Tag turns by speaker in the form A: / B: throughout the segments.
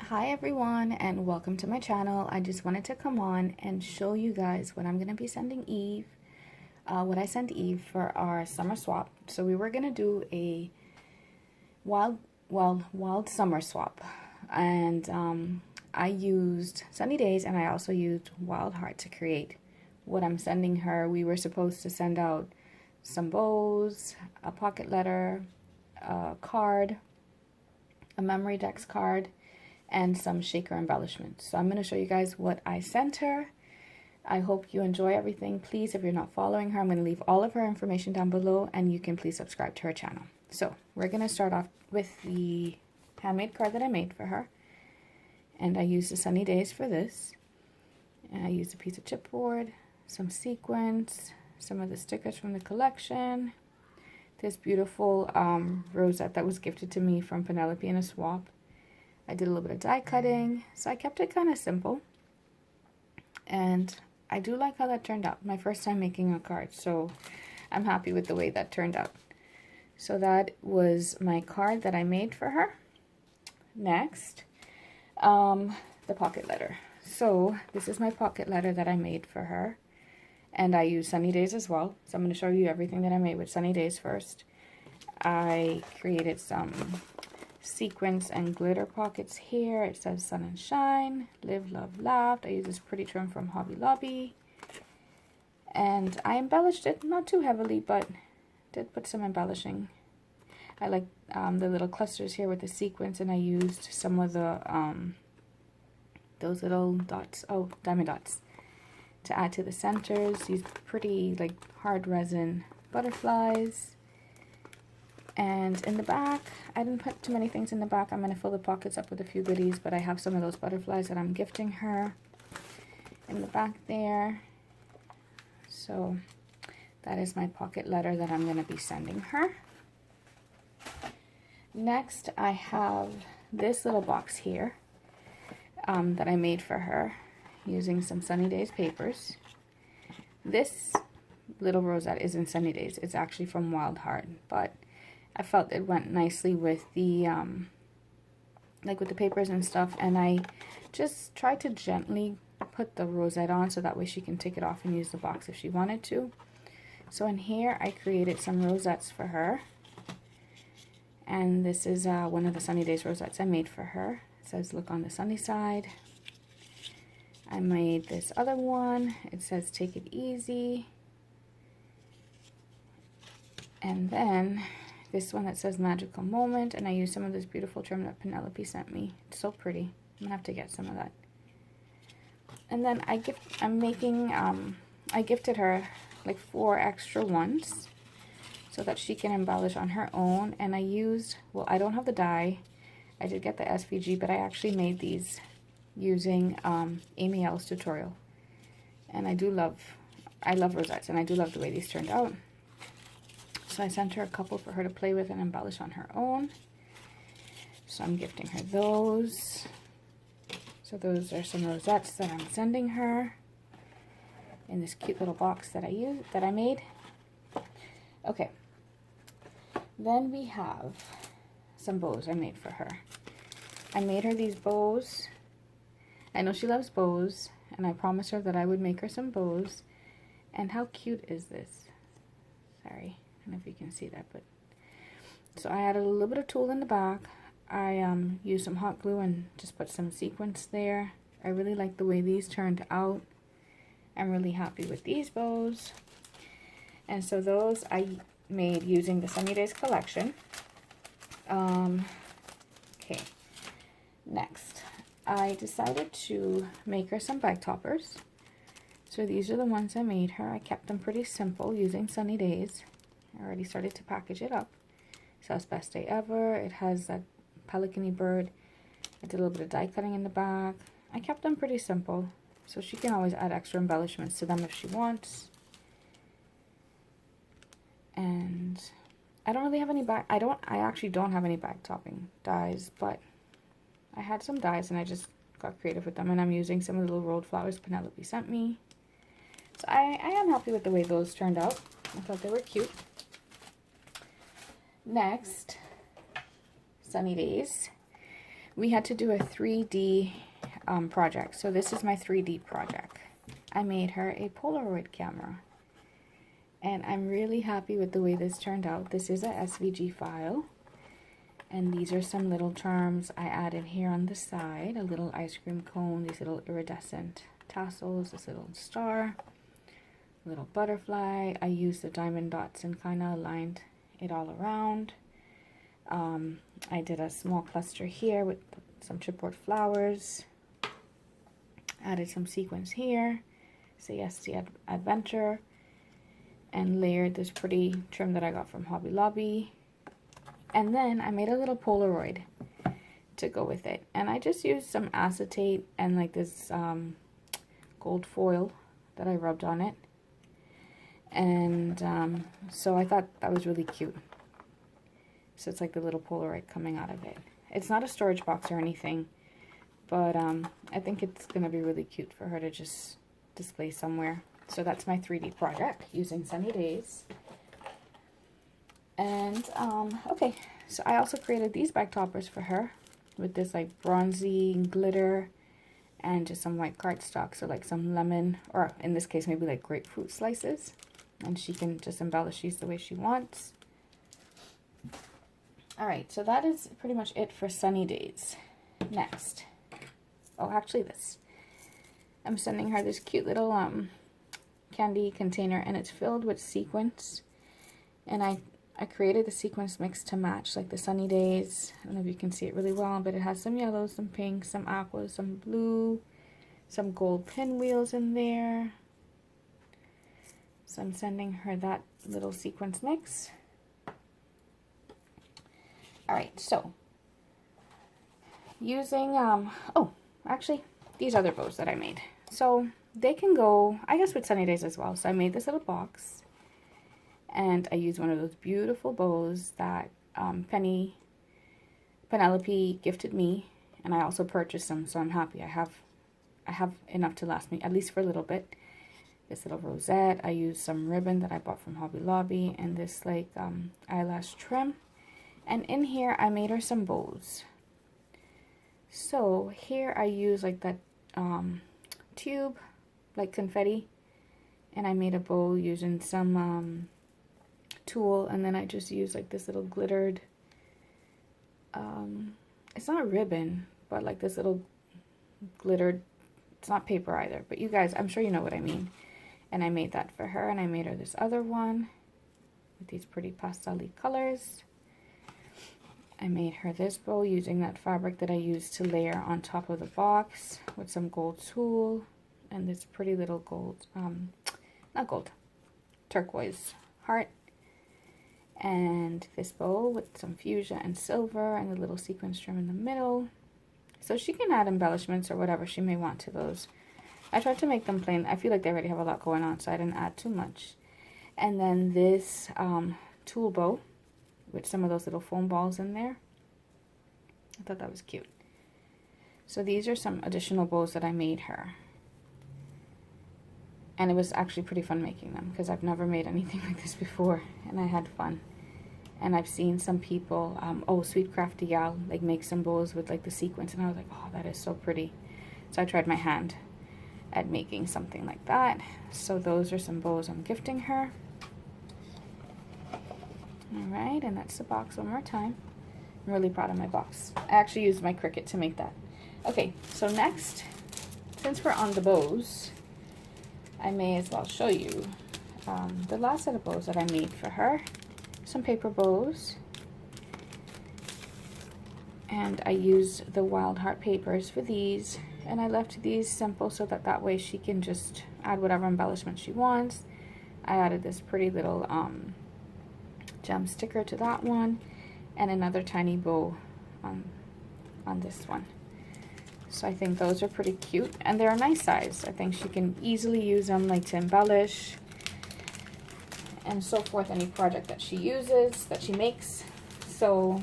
A: Hi everyone and welcome to my channel. I just wanted to come on and show you guys what I'm going to be sending Eve, what I sent Eve for our summer swap. So we were going to do a wild summer swap, and I used Sunny Days and I also used Wild Heart to create what I'm sending her. We were supposed to send out some bows, a pocket letter, a card, a memory dex card, and some shaker embellishments. So I'm going to show you guys what I sent her. I hope you enjoy everything. Please, if you're not following her, I'm going to leave all of her information down below, and you can please subscribe to her channel. So we're going to start off with the handmade card that I made for her, and I used the Sunny Days for this. And I used a piece of chipboard, some sequins, some of the stickers from the collection, this beautiful rosette that was gifted to me from Penelope in a swap. I did a little bit of die cutting, so I kept it kind of simple. And I do like how that turned out. My first time making a card, so I'm happy with the way that turned out. So that was my card that I made for her. Next, the pocket letter. So this is my pocket letter that I made for her. And I used Sunny Days as well. So I'm going to show you everything that I made with Sunny Days first. I created some sequins and glitter pockets here. It says Sun and Shine, Live, Love, Laughed. I use this pretty trim from Hobby Lobby. And I embellished it, not too heavily, but did put some embellishing. I like the little clusters here with the sequins, and I used some of the, those little dots, diamond dots, to add to the centers. These pretty, like, hard resin butterflies. And in the back, I didn't put too many things in the back. I'm going to fill the pockets up with a few goodies, but I have some of those butterflies that I'm gifting her in the back there. So that is my pocket letter that I'm going to be sending her. Next, I have this little box here that I made for her using some Sunny Days papers. This little rosette is in Sunny Days. It's actually from Wild Heart, but I felt it went nicely with the, like with the papers and stuff, and I just tried to gently put the rosette on so that way she can take it off and use the box if she wanted to. So in here, I created some rosettes for her, and this is one of the Sunny Days rosettes I made for her. It says, look on the sunny side. I made this other one. It says, take it easy. And then this one that says magical moment, and I used some of this beautiful trim that Penelope sent me. It's so pretty. I'm gonna have to get some of that. And then I gifted her like 4 extra ones so that she can embellish on her own. And I used, well, I don't have the die. I did get the SVG, but I actually made these using Amy L's tutorial. And I love rosettes, and I do love the way these turned out. So I sent her a couple for her to play with and embellish on her own. So I'm gifting her those. So those are some rosettes that I'm sending her in this cute little box that I made. Okay. Then we have some bows I made for her. I made her these bows. I know she loves bows, and I promised her that I would make her some bows. And how cute is this? Sorry. I don't know if you can see that, but so I added a little bit of tulle in the back. I used some hot glue and just put some sequins there. I really like the way these turned out. I'm really happy with these bows. And so those I made using the Sunny Days collection. Okay, next I decided to make her some bag toppers. So these are the ones I made her. I kept them pretty simple using Sunny Days. I already started to package it up. It says Best Day Ever. It has that pelican-y bird. I did a little bit of die cutting in the back. I kept them pretty simple, so she can always add extra embellishments to them if she wants. And I don't really have any I actually don't have any bag topping dies, but I had some dies and I just got creative with them, and I'm using some of the little rolled flowers Penelope sent me. So I am happy with the way those turned out. I thought they were cute. Next, Sunny Days we had to do a 3D project. So this is my 3D project. I made her a Polaroid camera. And I'm really happy with the way this turned out. This is a SVG file. And these are some little charms I added here on the side. A little ice cream cone, these little iridescent tassels, this little star, little butterfly. I used the diamond dots and kind of aligned it all around. I did a small cluster here with some chipboard flowers. Added some sequins here. Say yes to adventure. And layered this pretty trim that I got from Hobby Lobby. And then I made a little Polaroid to go with it. And I just used some acetate and like this gold foil that I rubbed on it. And so I thought that was really cute. So it's like the little Polaroid coming out of it. It's not a storage box or anything, but I think it's going to be really cute for her to just display somewhere. So that's my 3D project using Sunny Days. And okay, so I also created these bag toppers for her with this like bronzy glitter and just some white cardstock. So like some lemon, or in this case maybe like grapefruit slices, and she can just embellish these the way she wants. All right, so that is pretty much it for Sunny Days. Next, oh actually this, I'm sending her this cute little candy container, and it's filled with sequins. And I created the sequins mix to match like the Sunny Days. I don't know if you can see it really well, but it has some yellow, some pink, some aqua, some blue, some gold pinwheels in there. So I'm sending her that little sequins mix. All right, so using oh actually these other bows that I made, so they can go I guess with Sunny Days as well. So I made this little box, and I used one of those beautiful bows that Penelope gifted me, and I also purchased them, so I'm happy. I have enough to last me at least for a little bit. This little rosette, I used some ribbon that I bought from Hobby Lobby, and this like eyelash trim. And in here I made her some bows. So here I use like that tube, like confetti, and I made a bow using some tulle, and then I just used like this little glittered, it's not a ribbon, but like this little glittered, it's not paper either, but you guys, I'm sure you know what I mean. And I made that for her, and I made her this other one with these pretty pastel-y colors. I made her this bow using that fabric that I used to layer on top of the box with some gold tulle and this pretty little gold, not gold, turquoise heart. And this bow with some fuchsia and silver and a little sequin trim in the middle. So she can add embellishments or whatever she may want to those. I tried to make them plain. I feel like they already have a lot going on, so I didn't add too much. And then this tulle bow with some of those little foam balls in there. I thought that was cute. So these are some additional bows that I made her. And it was actually pretty fun making them, because I've never made anything like this before, and I had fun. And I've seen some people, Sweet Crafty Gal, like make some bows with like the sequins, and I was like, oh, that is so pretty. So I tried my hand at making something like that. So those are some bows I'm gifting her. Alright, and that's the box one more time. I'm really proud of my box. I actually used my Cricut to make that. Okay, so next, since we're on the bows, I may as well show you the last set of bows that I made for her. Some paper bows. And I used the Wild Heart papers for these. And I left these simple so that way she can just add whatever embellishment she wants. I added this pretty little gem sticker to that one, and another tiny bow on this one. So I think those are pretty cute, and they're a nice size. I think she can easily use them like to embellish and so forth, any project that she uses, that she makes. So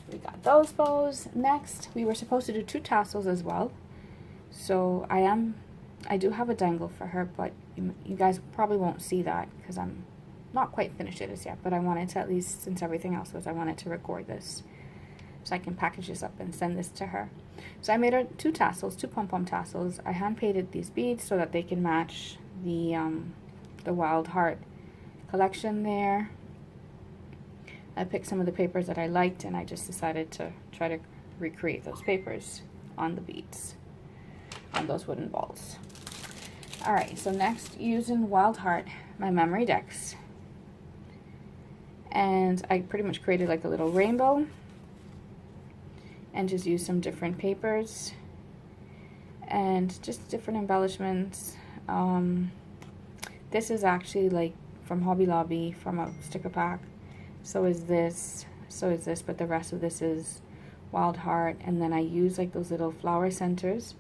A: we got those bows. Next, we were supposed to do 2 tassels as well. So I do have a dangle for her, but you guys probably won't see that because I'm not quite finished it as yet, but I wanted to, at least since everything else was, I wanted to record this. so I can package this up and send this to her. So I made her 2 tassels, 2 pom-pom tassels. I hand painted these beads so that they can match the Wild Heart collection there. I picked some of the papers that I liked, and I just decided to try to recreate those papers on the beads, on those wooden balls. Alright, so next, using Wild Heart, my memory decks. And I pretty much created like a little rainbow and just used some different papers and just different embellishments. This is actually like from Hobby Lobby, from a sticker pack. So is this, but the rest of this is Wild Heart. And then I used like those little flower centers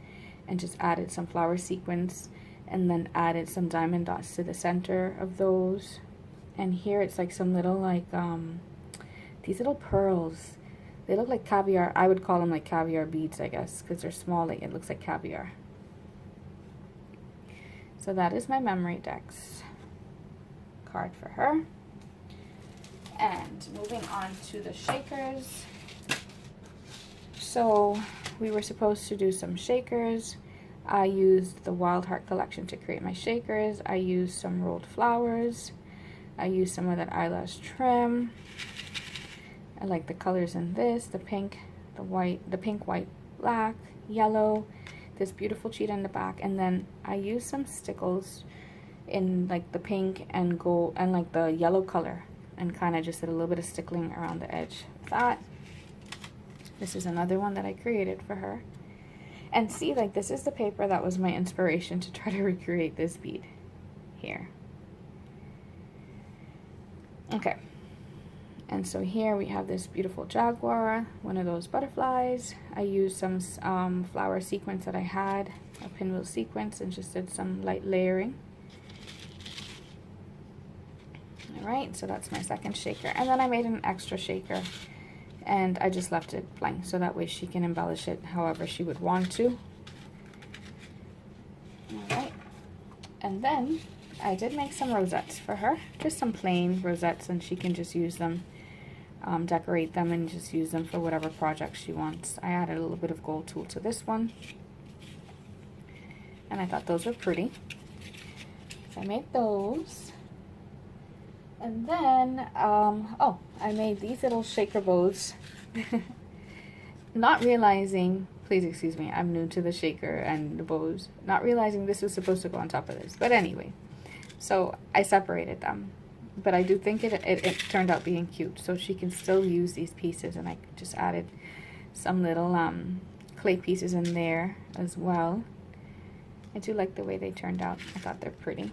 A: and just added some flower sequins, and then added some diamond dots to the center of those. And here it's like some little like these little pearls. They look like caviar. I would call them like caviar beads, I guess, because they're small. Like, it looks like caviar. So that is my memory decks card for her. And moving on to the shakers. So we were supposed to do some shakers. I used the Wild Heart collection to create my shakers. I used some rolled flowers. I used some of that eyelash trim. I like the colors in this, the pink, the white, the pink, white, black, yellow, this beautiful cheetah in the back. And then I used some stickles in like the pink and gold and like the yellow color, and kind of just did a little bit of stickling around the edge of that. This is another one that I created for her. And see, like, this is the paper that was my inspiration to try to recreate this bead here. Okay. And so here we have this beautiful jaguar, one of those butterflies. I used some flower sequence that I had, a pinwheel sequence, and just did some light layering. Alright, so that's my second shaker. And then I made an extra shaker, and I just left it blank, so that way she can embellish it however she would want to. Alright, and then I did make some rosettes for her, just some plain rosettes, and she can just use them, decorate them, and just use them for whatever project she wants. I added a little bit of gold tulle to this one, and I thought those were pretty, so I made those. And then, oh, I made these little shaker bows, not realizing, please excuse me, I'm new to the shaker and the bows, not realizing this was supposed to go on top of this, but anyway, so I separated them, but I do think it turned out being cute, so she can still use these pieces, and I just added some little clay pieces in there as well. I do like the way they turned out. I thought they're pretty.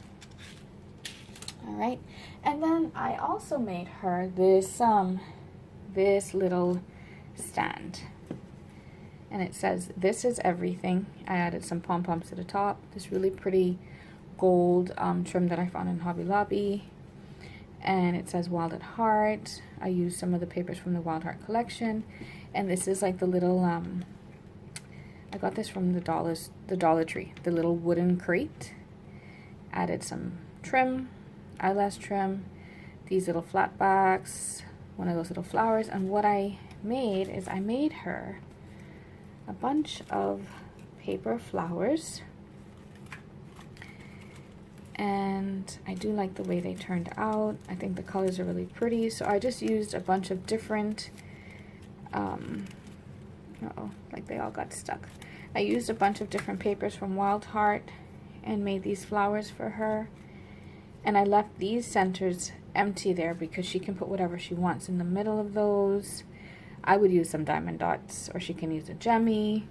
A: Alright, and then I also made her this this little stand, and it says, "This is everything." I added some pom-poms to the top, this really pretty gold trim that I found in Hobby Lobby, and it says Wild at Heart. I used some of the papers from the Wild Heart collection, and this is like the little I got this from the Dollar Tree, the little wooden crate. Added some trim, eyelash trim, these little flat backs, one of those little flowers, and what I made is I made her a bunch of paper flowers, and I do like the way they turned out. I think the colors are really pretty, so I just used a bunch of different like they all got stuck. I used a bunch of different papers from Wild Heart and made these flowers for her. And I left these centers empty there because she can put whatever she wants in the middle of those. I would use some diamond dots, or she can use a gemmy.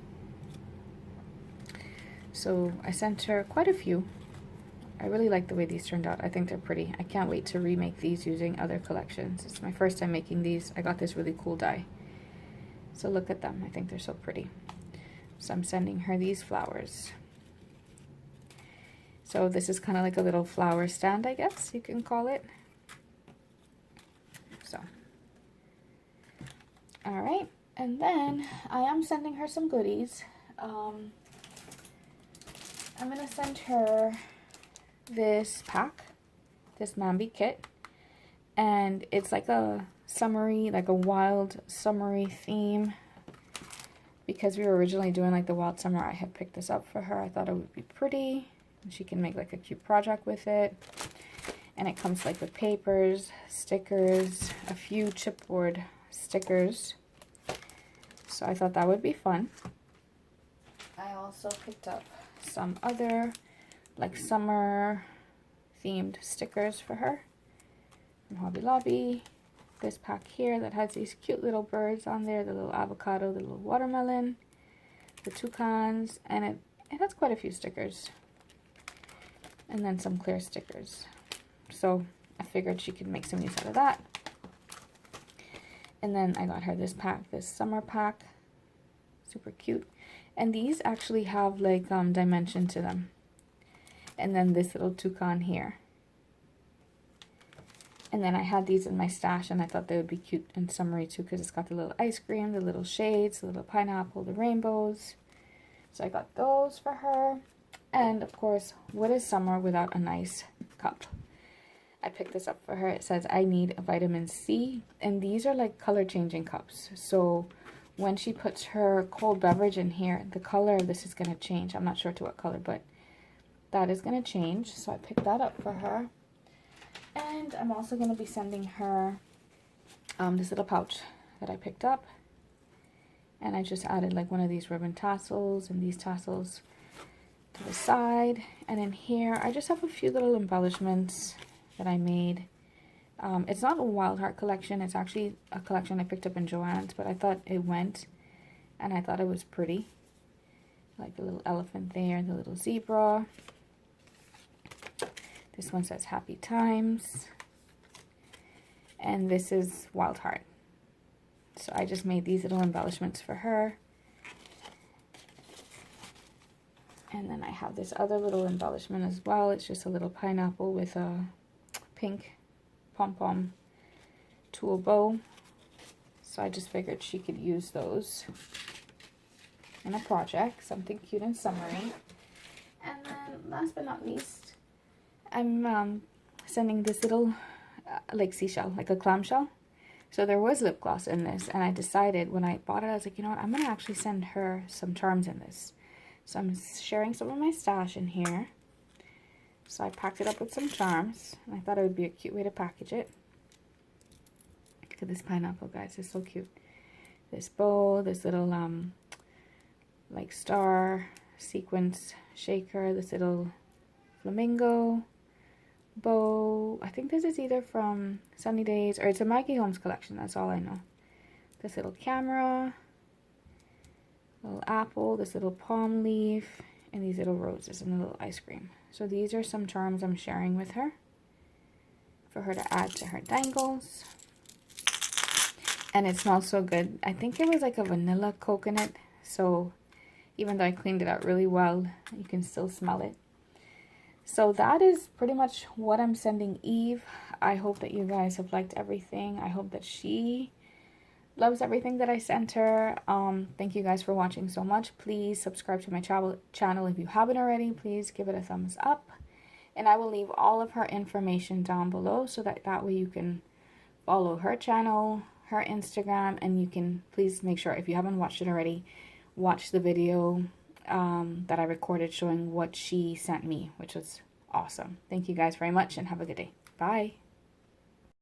A: So I sent her quite a few. I really like the way these turned out. I think they're pretty. I can't wait to remake these using other collections. It's my first time making these. I got this really cool die. So look at them. I think they're so pretty. So I'm sending her these flowers. So this is kind of like a little flower stand, I guess you can call it. So, all right, and then I am sending her some goodies. I'm gonna send her this pack, this Mambi kit, and it's like a summery, like a wild summery theme. Because we were originally doing like the wild summer, I had picked this up for her. I thought it would be pretty. And she can make like a cute project with it. And it comes like with papers, stickers, a few chipboard stickers. So I thought that would be fun. I also picked up some other like summer themed stickers for her from Hobby Lobby. This pack here that has these cute little birds on there, the little avocado, the little watermelon, the toucans, and it has quite a few stickers. And then some clear stickers. So I figured she could make some use out of that. And then I got her this pack, this summer pack. Super cute. And these actually have like dimension to them. And then this little toucan here. And then I had these in my stash and I thought they would be cute and summery too, because it's got the little ice cream, the little shades, the little pineapple, the rainbows. So I got those for her. And of course, what is summer without a nice cup? I picked this up for her. It says, I need a vitamin C. And these are like color changing cups. So when she puts her cold beverage in here, the color of this is going to change. I'm not sure to what color, but that is going to change. So I picked that up for her. And I'm also going to be sending her this little pouch that I picked up. And I just added like one of these ribbon tassels and these tassels to the side. And in here, I just have a few little embellishments that I made. It's not a Wild Heart collection. It's actually a collection I picked up in Joann's, but I thought it went. And I thought it was pretty. Like the little elephant there, the little zebra. This one says Happy Times. And this is Wild Heart. So I just made these little embellishments for her. And then I have this other little embellishment as well. It's just a little pineapple with a pink pom-pom tulle bow. So I just figured she could use those in a project. Something cute and summery. And then last but not least, I'm sending this little like seashell, like a clamshell. So there was lip gloss in this, and I decided when I bought it, I was like, you know what, I'm going to actually send her some charms in this. So I'm sharing some of my stash in here. So I packed it up with some charms, and I thought it would be a cute way to package it. Look at this pineapple, guys, it's so cute. This bow, this little like star sequence shaker, this little flamingo bow. I think this is either from Sunny Days or it's a Maggie Holmes collection, that's all I know. This little camera, little apple, this little palm leaf, and these little roses and a little ice cream. So these are some charms I'm sharing with her for her to add to her dangles. And it smells so good. I think it was like a vanilla coconut, so even though I cleaned it out really well, you can still smell it. So that is pretty much what I'm sending Eve. I hope that you guys have liked everything. I hope that she loves everything that I sent her. Thank you guys for watching so much. Please subscribe to my channel if you haven't already. Please give it a thumbs up. And I will leave all of her information down below so that way you can follow her channel, her Instagram, and you can please make sure if you haven't watched it already, watch the video that I recorded showing what she sent me, which was awesome. Thank you guys very much and have a good day. Bye.